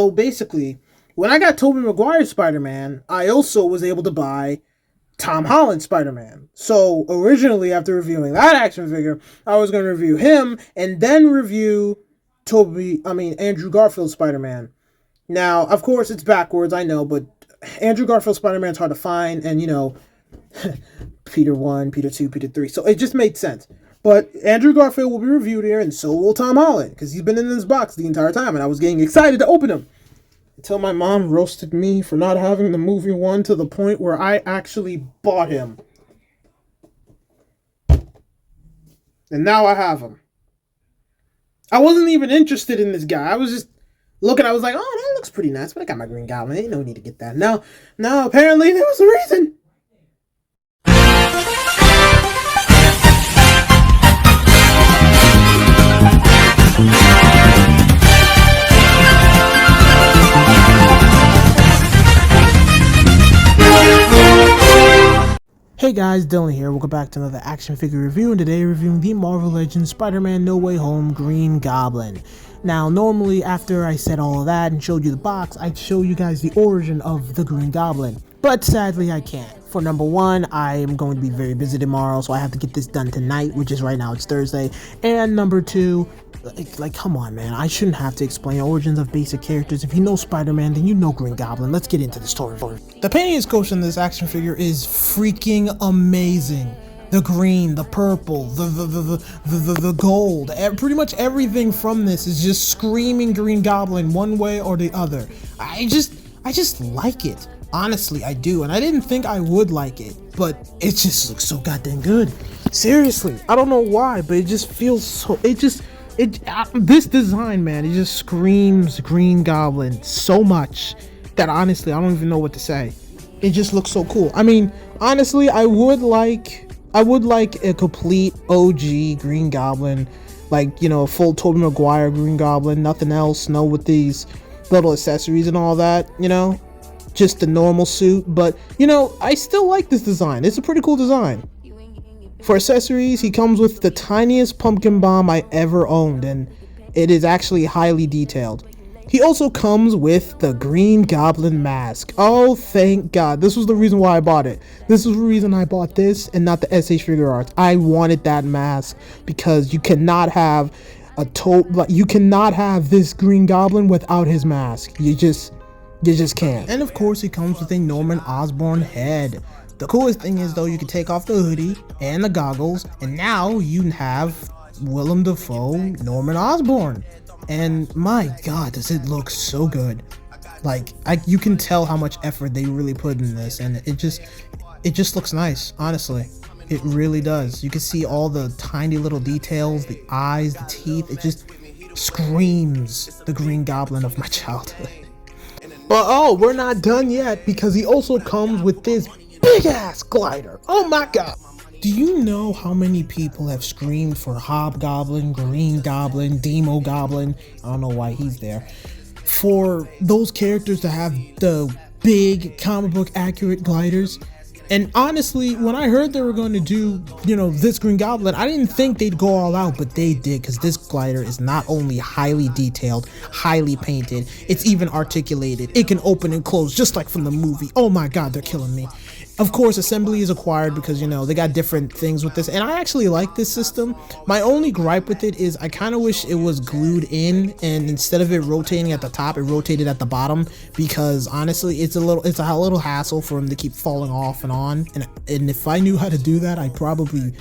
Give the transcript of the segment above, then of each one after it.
So basically, when I got Tobey Maguire's Spider-Man, I also was able to buy Tom Holland's Spider-Man. So originally, after reviewing that action figure, I was going to review him and then review Andrew Garfield's Spider-Man. Now, of course, it's backwards, I know, but Andrew Garfield's Spider-Man's hard to find, and Peter 1, Peter 2, Peter 3. So it just made sense. But Andrew Garfield will be reviewed here, and so will Tom Holland, because he's been in this box the entire time, and I was getting excited to open him. Until my mom roasted me for not having the movie one to the point where I actually bought him. And now I have him. I wasn't even interested in this guy. I was just looking, I was like, oh, that looks pretty nice, but I got my Green Goblin. Ain't no need to get that. Now, apparently there was a reason. Hey guys, Dylan here. Welcome back to another action figure review, and today reviewing the Marvel Legends Spider-Man No Way Home Green Goblin. Now, normally after I said all of that and showed you the box, I'd show you guys the origin of the Green Goblin. But sadly, I can't. For number one, I am going to be very busy tomorrow, so I have to get this done tonight, which is right now, it's Thursday. And number two, like come on, man. I shouldn't have to explain origins of basic characters. If you know Spider-Man, then you know Green Goblin. Let's get into the story. The painting and sculpture in this action figure is freaking amazing. The green, the purple, the gold, pretty much everything from this is just screaming Green Goblin one way or the other. I just like it. Honestly, I do, and I didn't think I would like it, but it just looks so goddamn good. Seriously, I don't know why, but it just feels so, this design, man, it just screams Green Goblin so much that honestly, I don't even know what to say. It just looks so cool. I mean, honestly, I would like a complete OG Green Goblin, like, a full Tobey Maguire Green Goblin, nothing else, no with these little accessories and all that, just the normal suit. But I still like this design. It's a pretty cool design. For accessories, he comes with the tiniest pumpkin bomb I ever owned, and it is actually highly detailed. He also comes with the Green Goblin mask. Oh, thank God. This was the reason why I bought it. This was the reason I bought this and not the SH Figure Arts. I wanted that mask because you cannot have this Green Goblin without his mask. You just can't. And of course, he comes with a Norman Osborn head. The coolest thing is, though, you can take off the hoodie and the goggles, and now you have Willem Dafoe Norman Osborn. And my God, does it look so good. Like, you can tell how much effort they really put in this, and it just looks nice, honestly. It really does. You can see all the tiny little details, the eyes, the teeth. It just screams the Green Goblin of my childhood. But oh, we're not done yet, because he also comes with this big ass glider. Oh my God. Do you know how many people have screamed for Hobgoblin, Green Goblin, Demo Goblin? I don't know why he's there. For those characters to have the big comic book accurate gliders. And honestly, when I heard they were going to do, this Green Goblin, I didn't think they'd go all out, but they did, because this glider is not only highly detailed, highly painted, it's even articulated. It can open and close just like from the movie. Oh my God, they're killing me. Of course, assembly is acquired because, they got different things with this, and I actually like this system. My only gripe with it is I kind of wish it was glued in, and instead of it rotating at the top, it rotated at the bottom, because honestly, it's a little hassle for him to keep falling off and on, and if I knew how to do that, I'd probably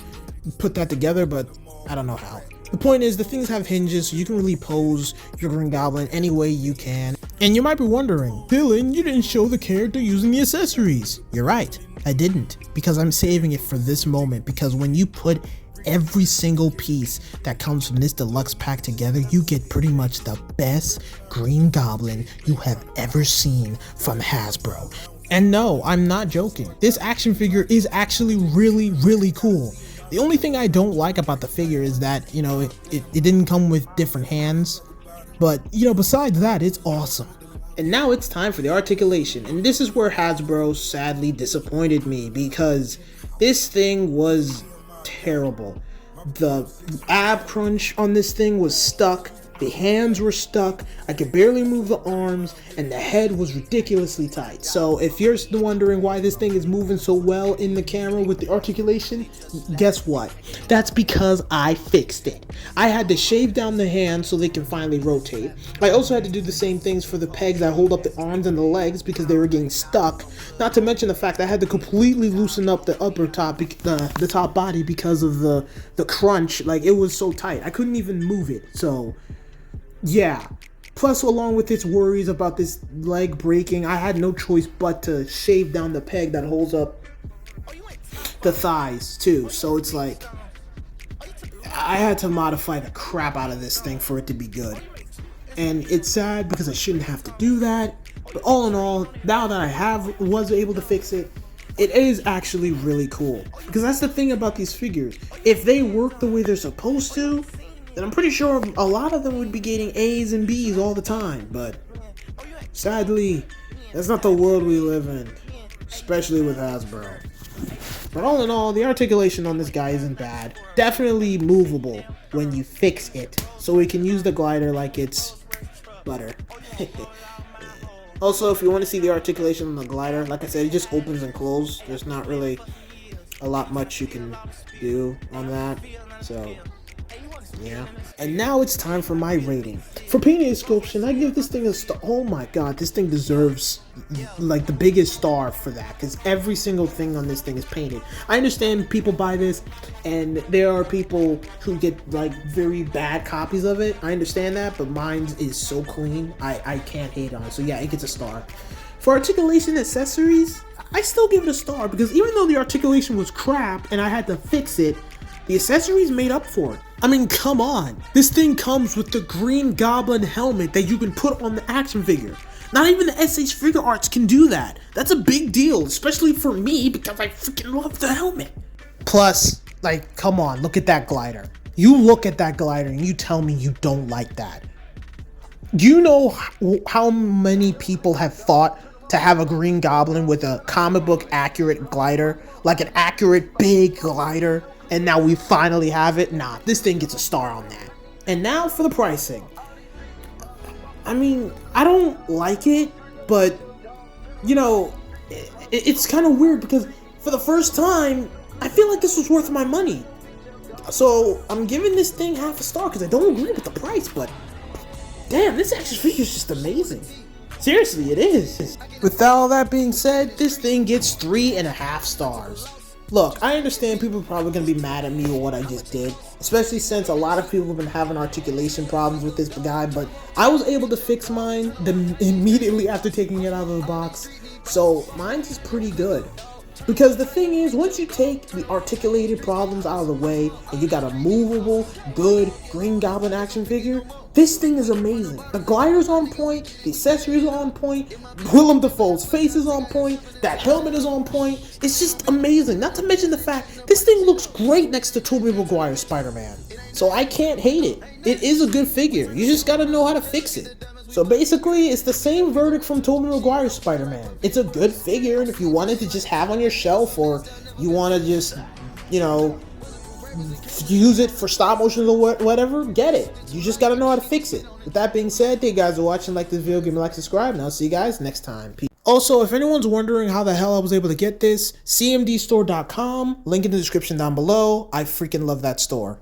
put that together, but I don't know how. The point is, the things have hinges, so you can really pose your Green Goblin any way you can. And you might be wondering, Dylan, you didn't show the character using the accessories. You're right, I didn't, because I'm saving it for this moment, because when you put every single piece that comes from this deluxe pack together, you get pretty much the best Green Goblin you have ever seen from Hasbro. And no, I'm not joking. This action figure is actually really, really cool. The only thing I don't like about the figure is that, it didn't come with different hands. But, besides that, it's awesome. And now it's time for the articulation. And this is where Hasbro sadly disappointed me, because this thing was terrible. The ab crunch on this thing was stuck. The hands were stuck, I could barely move the arms, and the head was ridiculously tight. So if you're wondering why this thing is moving so well in the camera with the articulation, guess what? That's because I fixed it. I had to shave down the hands so they can finally rotate. I also had to do the same things for the pegs that hold up the arms and the legs because they were getting stuck. Not to mention the fact that I had to completely loosen up the upper top, the top body because of the crunch. Like, it was so tight. I couldn't even move it. So yeah. Plus, along with its worries about this leg breaking, I had no choice but to shave down the peg that holds up the thighs too. So it's like, I had to modify the crap out of this thing for it to be good. And it's sad because I shouldn't have to do that. But all in all, now that I was able to fix it, it is actually really cool. Because that's the thing about these figures. If they work the way they're supposed to, then I'm pretty sure a lot of them would be getting A's and B's all the time. But sadly, that's not the world we live in, especially with Hasbro. But all in all, the articulation on this guy isn't bad. Definitely movable when you fix it, so we can use the glider like it's butter. Also, if you want to see the articulation on the glider, like I said, it just opens and closes. There's not really a lot much you can do on that, so yeah. And now it's time for my rating. For painting and sculpture, I give this thing a star. Oh my god, this thing deserves like the biggest star for that, because every single thing on this thing is painted. I understand people buy this and there are people who get like very bad copies of it. I understand that, but mine is so clean, I can't hate on it. So yeah, it gets a star. For articulation accessories, I still give it a star, because even though the articulation was crap and I had to fix it, the accessories made up for it. I mean, come on. This thing comes with the Green Goblin helmet that you can put on the action figure. Not even the SH Figure Arts can do that. That's a big deal, especially for me, because I freaking love the helmet. Plus, like, come on, look at that glider. You look at that glider and you tell me you don't like that. Do you know how many people have fought to have a Green Goblin with a comic book accurate glider? Like an accurate big glider? And now we finally have it? Nah, this thing gets a star on that. And now for the pricing. I mean, I don't like it, but, you know, it's kind of weird because for the first time, I feel like this was worth my money. So I'm giving this thing half a star because I don't agree with the price, but damn, this action figure is just amazing. Seriously, it is. With all that being said, this thing gets 3.5 stars. Look, I understand people are probably going to be mad at me or what I just did, especially since a lot of people have been having articulation problems with this guy, but I was able to fix mine immediately after taking it out of the box, so mine is pretty good. Because the thing is, once you take the articulated problems out of the way and you got a movable, good Green Goblin action figure, this thing is amazing. The glider's on point, the accessories are on point, Willem Dafoe's face is on point, that helmet is on point. It's just amazing. Not to mention the fact, this thing looks great next to Tobey Maguire's Spider-Man. So I can't hate it. It is a good figure. You just gotta know how to fix it. So basically, it's the same verdict from Tobey Maguire's Spider-Man. It's a good figure, and if you wanted to just have on your shelf, or you want to just, you know, use it for stop motions or whatever, get it. You just gotta know how to fix it. With that being said, thank you guys for watching. Like this video, give me a like, subscribe, and I'll see you guys next time. Peace. Also, if anyone's wondering how the hell I was able to get this, cmdstore.com, link in the description down below. I freaking love that store.